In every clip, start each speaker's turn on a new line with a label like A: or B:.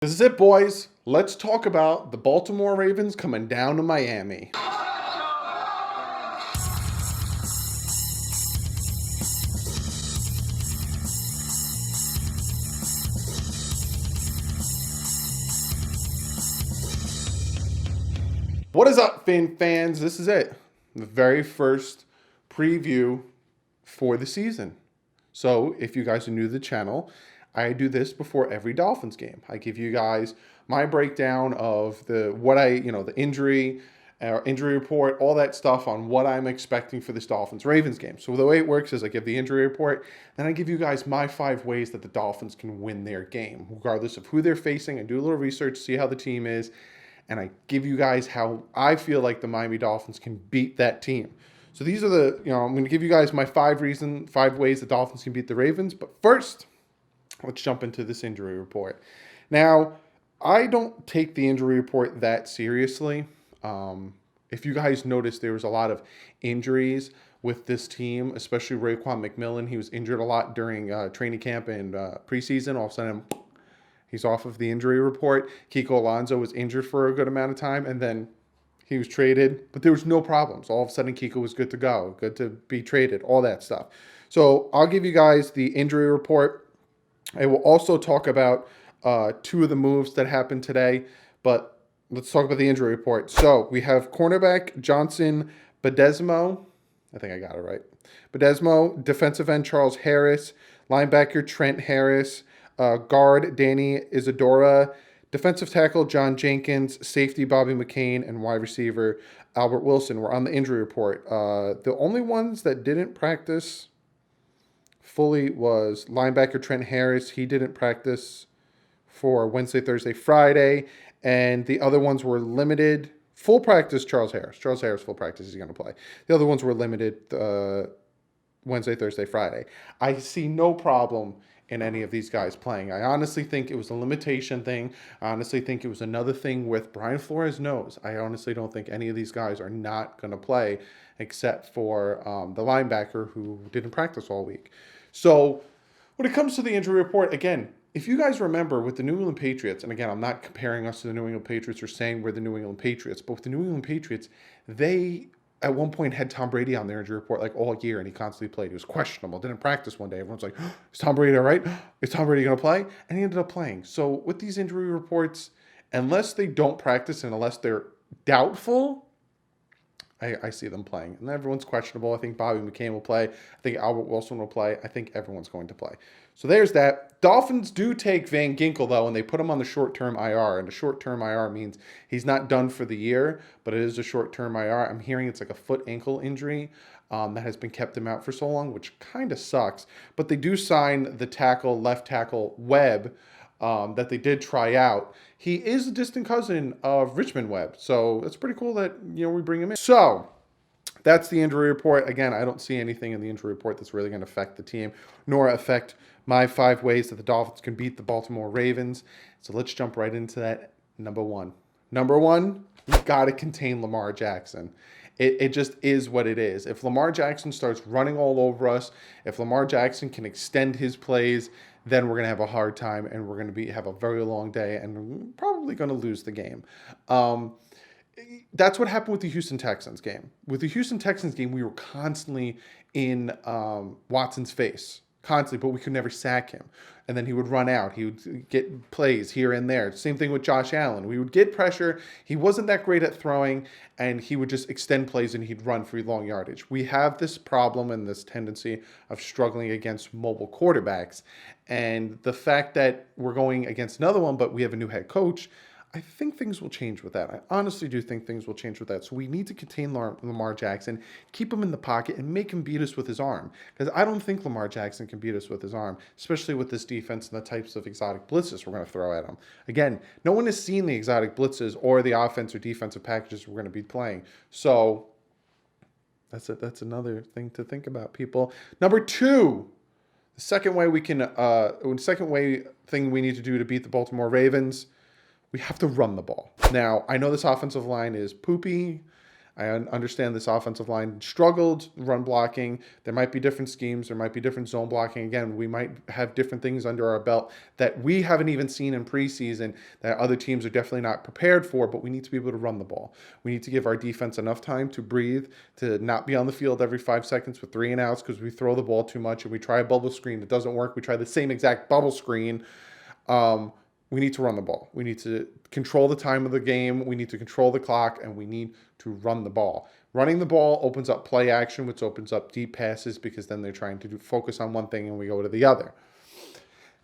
A: This is it, boys. Let's talk about the Baltimore Ravens coming down to Miami. What is up, fans? This is it. The very first preview for the season. So, if you guys are new to the channel, I do this before every Dolphins game. I give you guys my breakdown of the injury report, all that stuff on what I'm expecting for this Dolphins-Ravens game. So the way it works is I give the injury report, then I give you guys my 5 ways that the Dolphins can win their game, regardless of who they're facing. I do a little research, see how the team is, and I give you guys how I feel like the Miami Dolphins can beat that team. So these are I'm going to give you guys my 5 ways the Dolphins can beat the Ravens. But first, let's jump into this injury report. Now, I don't take the injury report that seriously. If you guys noticed, there was a lot of injuries with this team, especially Raekwon McMillan. He was injured a lot during training camp and preseason. All of a sudden, he's off of the injury report. Kiko Alonso was injured for a good amount of time, and then he was traded, but there was no problems. All of a sudden, Kiko was good to go, good to be traded, all that stuff. So I'll give you guys the injury report. I will also talk about 2 of the moves that happened today, but let's talk about the injury report. So we have cornerback Johnson Bedesmo. I think I got it right. Bedesmo, defensive end Charles Harris, linebacker Trent Harris, guard Danny Isadora, defensive tackle John Jenkins, safety Bobby McCain, and wide receiver Albert Wilson were on the injury report. The only ones that didn't practice fully was linebacker Trent Harris. He didn't practice for Wednesday, Thursday, Friday, and the other ones were limited. Full practice, Charles Harris. Charles Harris, full practice, he's going to play. The other ones were limited Wednesday, Thursday, Friday. I see no problem in any of these guys playing. I honestly think it was a limitation thing. I honestly think it was another thing with Brian Flores' nose. I honestly don't think any of these guys are not going to play except for the linebacker who didn't practice all week. So when it comes to the injury report, again, if you guys remember with the New England Patriots, and again, I'm not comparing us to the New England Patriots or saying we're the New England Patriots, but with the New England Patriots, they at one point had Tom Brady on their injury report like all year, and he constantly played. He was questionable, didn't practice one day. Everyone's like, is Tom Brady all right? Is Tom Brady going to play? And he ended up playing. So with these injury reports, unless they don't practice and unless they're doubtful, I see them playing. And everyone's questionable. I think Bobby McCain will play. I think Albert Wilson will play. I think everyone's going to play. So there's that. Dolphins do take Van Ginkel, though, and they put him on the short-term IR. And the short-term IR means he's not done for the year, but it is a short-term IR. I'm hearing it's like a foot-ankle injury that has been kept him out for so long, which kind of sucks. But they do sign the left tackle, Webb, that they did try out. He is a distant cousin of Richmond Webb, so it's pretty cool that we bring him in. So that's the injury report. Again, I don't see anything in the injury report that's really going to affect the team, nor affect my 5 ways that the Dolphins can beat the Baltimore Ravens. So let's jump right into that. Number one, we've got to contain Lamar Jackson. It just is what it is. If Lamar Jackson starts running all over us, if Lamar Jackson can extend his plays, then we're going to have a hard time, and we're going to have a very long day, and we're probably going to lose the game. That's what happened with the Houston Texans game. With the Houston Texans game, we were constantly in Watson's face. Constantly, but we could never sack him. And then he would run out. He would get plays here and there. Same thing with Josh Allen. We would get pressure. He wasn't that great at throwing, and he would just extend plays and he'd run for long yardage. We have this problem and this tendency of struggling against mobile quarterbacks. And the fact that we're going against another one, but we have a new head coach, I think things will change with that. I honestly do think things will change with that. So we need to contain Lamar Jackson, keep him in the pocket, and make him beat us with his arm. Because I don't think Lamar Jackson can beat us with his arm, especially with this defense and the types of exotic blitzes we're going to throw at him. Again, no one has seen the exotic blitzes or the offense or defensive packages we're going to be playing. So that's another thing to think about, people. Number 2, the second thing we need to do to beat the Baltimore Ravens, we have to run the ball. Now, I know this offensive line is poopy. I understand this offensive line struggled run blocking. There might be different schemes. There might be different zone blocking. Again, we might have different things under our belt that we haven't even seen in preseason that other teams are definitely not prepared for, but we need to be able to run the ball. We need to give our defense enough time to breathe, to not be on the field every 5 seconds with 3 and outs because we throw the ball too much and we try a bubble screen that doesn't work. We try the same exact bubble screen. We need to run the ball. We need to control the time of the game. We need to control the clock, and we need to run the ball. Running the ball opens up play action, which opens up deep passes because then they're trying to focus on one thing and we go to the other.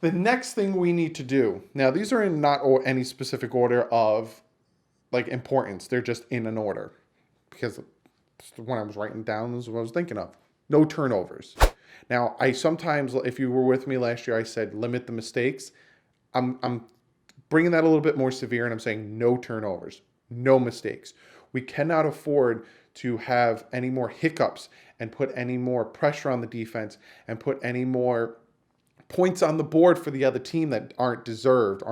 A: The next thing we need to do, now these are in not any specific order of like importance. They're just in an order because when I was writing down, this is what I was thinking of. No turnovers. Now, I sometimes, if you were with me last year, I said limit the mistakes. I'm bringing that a little bit more severe, and I'm saying no turnovers, no mistakes. We cannot afford to have any more hiccups and put any more pressure on the defense and put any more points on the board for the other team that aren't deserved,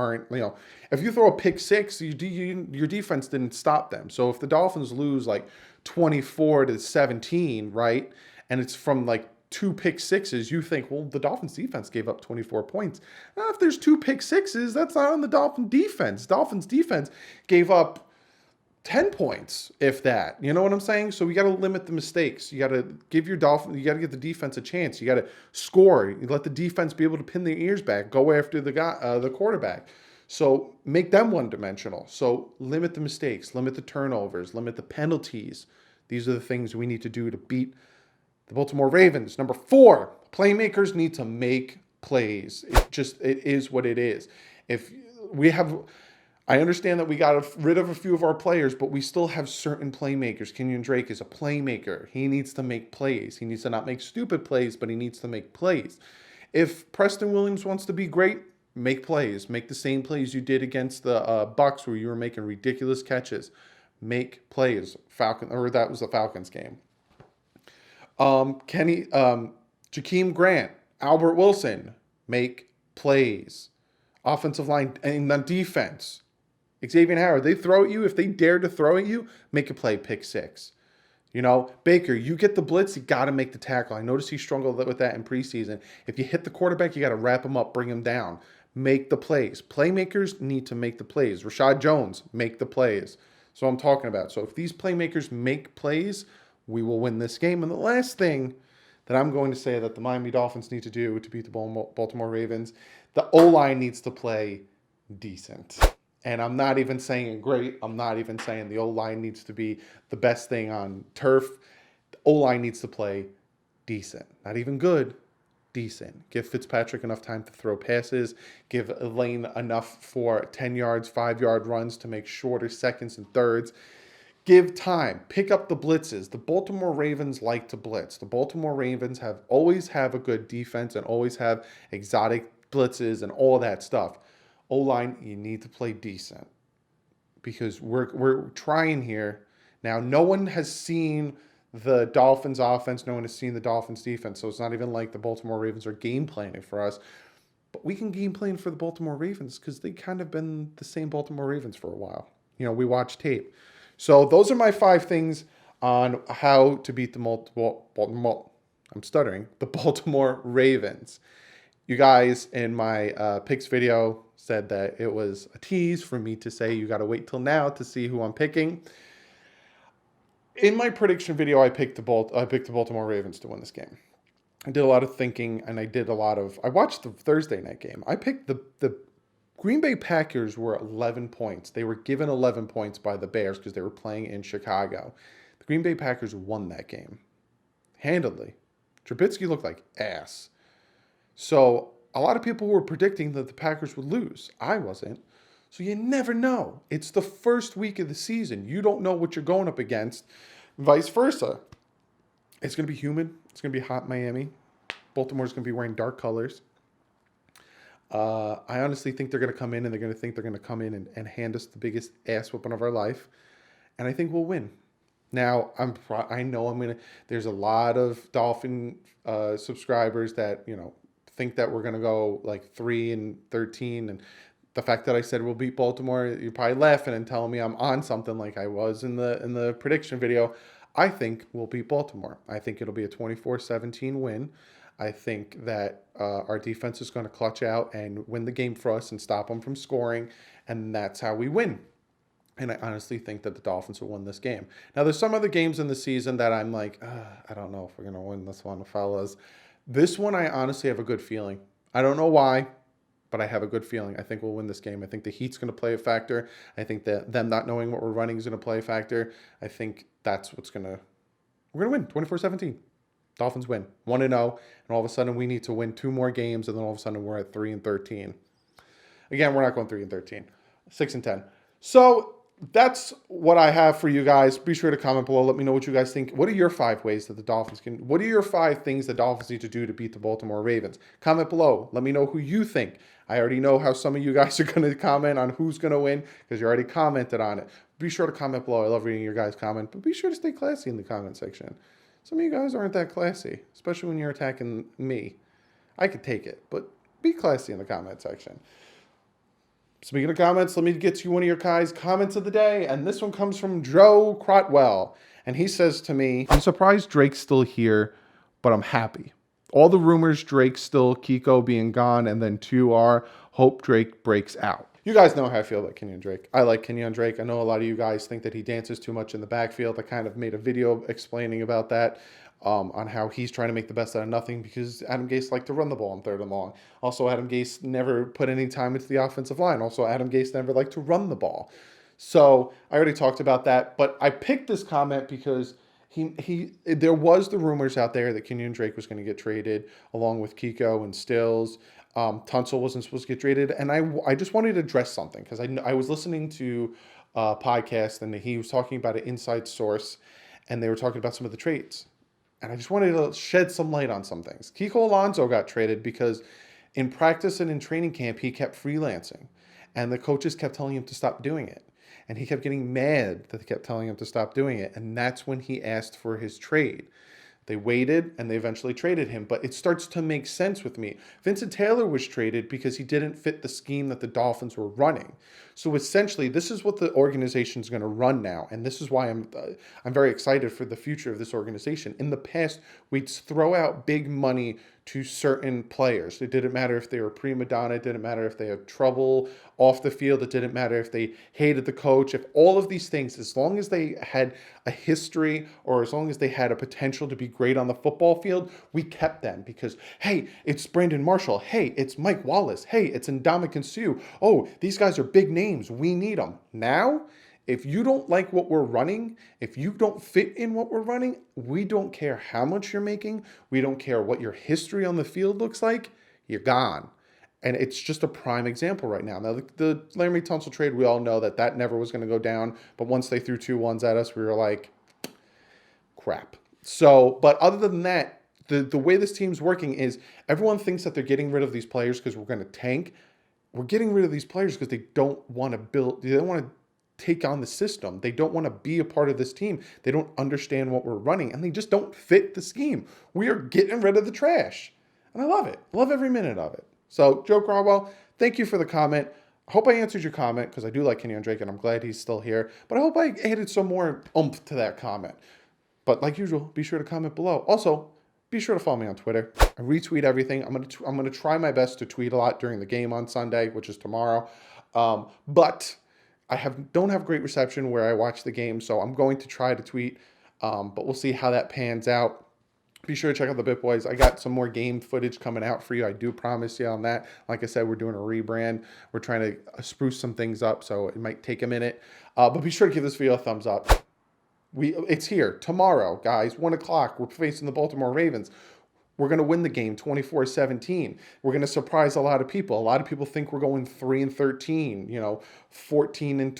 A: if you throw a pick six, your defense didn't stop them. So if the Dolphins lose like 24-17, right, and it's from like 2 pick sixes, you think, well, the Dolphins defense gave up 24 points. Now, if there's 2 pick sixes, that's not on the Dolphins defense. Dolphins defense gave up 10 points, if that. You know what I'm saying? So we got to limit the mistakes. You got to give you got to give the defense a chance. You got to score. You let the defense be able to pin their ears back, go after the quarterback. So make them one-dimensional. So limit the mistakes, limit the turnovers, limit the penalties. These are the things we need to do to beat the Baltimore Ravens. Number 4, playmakers need to make plays. It is what it is. If we have, I understand that we got rid of a few of our players, but we still have certain playmakers. Kenyon Drake is a playmaker. He needs to make plays. He needs to not make stupid plays, but he needs to make plays. If Preston Williams wants to be great, make plays. Make the same plays you did against the Bucks where you were making ridiculous catches. Make plays. That was the Falcons game. Jakeem Grant, Albert Wilson, make plays. Offensive line and the defense. Xavier Howard, they throw at you. If they dare to throw at you, make a play, pick 6. Baker, you get the blitz, you got to make the tackle. I noticed he struggled with that in preseason. If you hit the quarterback, you got to wrap him up, bring him down. Make the plays. Playmakers need to make the plays. Rashad Jones, make the plays. So I'm talking about. So if these playmakers make plays, we will win this game. And the last thing that I'm going to say that the Miami Dolphins need to do to beat the Baltimore Ravens, the O-line needs to play decent. And I'm not even saying great. I'm not even saying the O-line needs to be the best thing on turf. The O-line needs to play decent. Not even good, decent. Give Fitzpatrick enough time to throw passes. Give Elaine enough for 10 yards, 5-yard runs to make shorter seconds and thirds. Give time. Pick up the blitzes. The Baltimore Ravens like to blitz. The Baltimore Ravens always have a good defense and always have exotic blitzes and all that stuff. O-line, you need to play decent because we're trying here. Now, no one has seen the Dolphins offense. No one has seen the Dolphins defense. So it's not even like the Baltimore Ravens are game planning for us. But we can game plan for the Baltimore Ravens because they kind of been the same Baltimore Ravens for a while. We watch tape. So those are my 5 things on how to beat the Baltimore Ravens. You guys in my picks video said that it was a tease for me to say you got to wait till now to see who I'm picking. In my prediction video, I picked the Baltimore Ravens to win this game. I did a lot of thinking, and I watched the Thursday night game. I picked the Green Bay Packers were 11 points. They were given 11 points by the Bears because they were playing in Chicago. The Green Bay Packers won that game handily. Trubisky looked like ass. So a lot of people were predicting that the Packers would lose. I wasn't. So you never know. It's the first week of the season. You don't know what you're going up against. Vice versa. It's going to be humid. It's going to be hot in Miami. Baltimore's going to be wearing dark colors. I honestly think they're going to come in and they're going to come in and hand us the biggest ass whooping of our life. And I think we'll win. Now, there's a lot of Dolphin subscribers that, think that we're going to go like 3-13 and the fact that I said we'll beat Baltimore, you're probably laughing and telling me I'm on something like I was in the prediction video. I think we'll beat Baltimore. I think it'll be a 24-17 win. I think that our defense is going to clutch out and win the game for us and stop them from scoring, and that's how we win. And I honestly think that the Dolphins will win this game. Now, there's some other games in the season that I'm like, I don't know if we're going to win this one, fellas. This one, I honestly have a good feeling. I don't know why, but I have a good feeling. I think we'll win this game. I think the heat's going to play a factor. I think that them not knowing what we're running is going to play a factor. I think that's what's going to... We're going to win 24-17. Dolphins win 1-0, and all of a sudden we need to win 2 more games, and then all of a sudden we're at 3-13. Again, we're not going 3-13. 6-10. So that's what I have for you guys. Be sure to comment below. Let me know what you guys think. What are your 5 ways that the Dolphins can... What are your 5 things the Dolphins need to do to beat the Baltimore Ravens? Comment below. Let me know who you think. I already know how some of you guys are going to comment on who's going to win because you already commented on it. Be sure to comment below. I love reading your guys' comment, but be sure to stay classy in the comment section. Some of you guys aren't that classy, especially when you're attacking me. I could take it, but be classy in the comment section. Speaking of comments, let me get to one of your guys' comments of the day, and this one comes from Joe Crotwell, and he says to me, I'm surprised Drake's still here, but I'm happy. All the rumors, Drake's still, Kiko being gone, and then 2R, hope Drake breaks out. You guys know how I feel about Kenyon Drake. I like Kenyon Drake. I know a lot of you guys think that he dances too much in the backfield. I kind of made a video explaining about that, on how he's trying to make the best out of nothing because Adam Gase liked to run the ball on 3rd and long. Also, Adam Gase never put any time into the offensive line. Also, Adam Gase never liked to run the ball. So I already talked about that, but I picked this comment because there was the rumors out there that Kenyon Drake was going to get traded along with Kiko and Stills. Tunsil wasn't supposed to get traded, and I just wanted to address something because I was listening to a podcast and he was talking about an inside source, and they were talking about some of the trades, and I just wanted to shed some light on some things. Kiko Alonso got traded because in practice and in training camp he kept freelancing, and the coaches kept telling him to stop doing it, and he kept getting mad that they kept telling him to stop doing it, and that's when he asked for his trade. They waited, and they eventually traded him. But it starts to make sense with me. Vincent Taylor was traded because he didn't fit the scheme that the Dolphins were running. So essentially, this is what the organization is going to run now. And this is why I'm very excited for the future of this organization. In the past, we'd throw out big money to certain players. It didn't matter if they were prima donna. It didn't matter if they had trouble off the field. It didn't matter if they hated the coach. If all of these things, as long as they had a history or as long as they had a potential to be great on the football field, we kept them because, hey, it's Brandon Marshall. Hey, it's Mike Wallace. Hey, it's Ndamukong Suh. Oh, these guys are big names. We need them. Now, if you don't like what we're running, if you don't fit in what we're running, we don't care how much you're making. We don't care what your history on the field looks like. You're gone. And it's just a prime example right now. Now, the Laremy Tunsil trade, we all know that never was going to go down. But once they threw 2 1s at us, we were like, crap. So, but other than that, the way this team's working is everyone thinks that they're getting rid of these players because we're going to tank. We're getting rid of these players because they don't want to build, they don't want to take on the system. They don't want to be a part of this team. They don't understand what we're running, and they just don't fit the scheme. We are getting rid of the trash, and I love it. I love every minute of it. So, Joe Crowell, thank you for the comment. I hope I answered your comment because I do like Kenyon Drake, and I'm glad he's still here. But I hope I added some more oomph to that comment. But like usual, be sure to comment below. Also, be sure to follow me on Twitter. I retweet everything. I'm gonna try my best to tweet a lot during the game on Sunday, which is tomorrow. But I don't have great reception where I watch the game, so I'm going to try to tweet, but we'll see how that pans out. Be sure to check out the Bit Boys. I got some more game footage coming out for you. I do promise you on that. Like I said, we're doing a rebrand. We're trying to spruce some things up, so it might take a minute. But be sure to give this video a thumbs up. It's here tomorrow, guys, 1 o'clock. We're facing the Baltimore Ravens. We're going to win the game 24-17. We're going to surprise a lot of people. A lot of people think we're going 3-13, 14-12,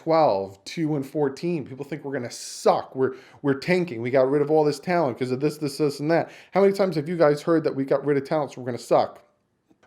A: 2-14. People think we're going to suck. We're tanking. We got rid of all this talent because of this, and that. How many times have you guys heard that we got rid of talent, so we're going to suck?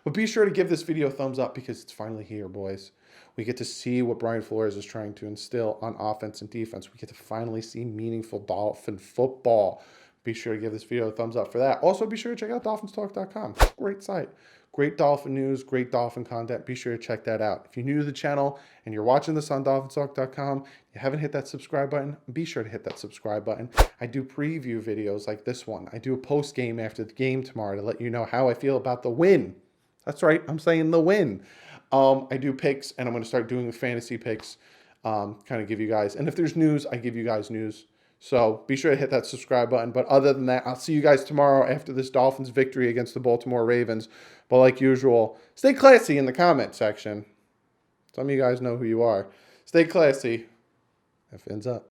A: But be sure to give this video a thumbs up because it's finally here, boys. We get to see what Brian Flores is trying to instill on offense and defense. We get to finally see meaningful Dolphin football. Be sure to give this video a thumbs up for that. Also, be sure to check out DolphinsTalk.com. Great site. Great Dolphin news, great Dolphin content. Be sure to check that out. If you're new to the channel and you're watching this on DolphinsTalk.com, you haven't hit that subscribe button, be sure to hit that subscribe button. I do preview videos like this one. I do a post game after the game tomorrow to let you know how I feel about the win. That's right, I'm saying the win. I do picks, and I'm going to start doing the fantasy picks, kind of give you guys. And if there's news, I give you guys news. So be sure to hit that subscribe button. But other than that, I'll see you guys tomorrow after this Dolphins victory against the Baltimore Ravens. But like usual, stay classy in the comment section. Some of you guys know who you are. Stay classy. That fins up.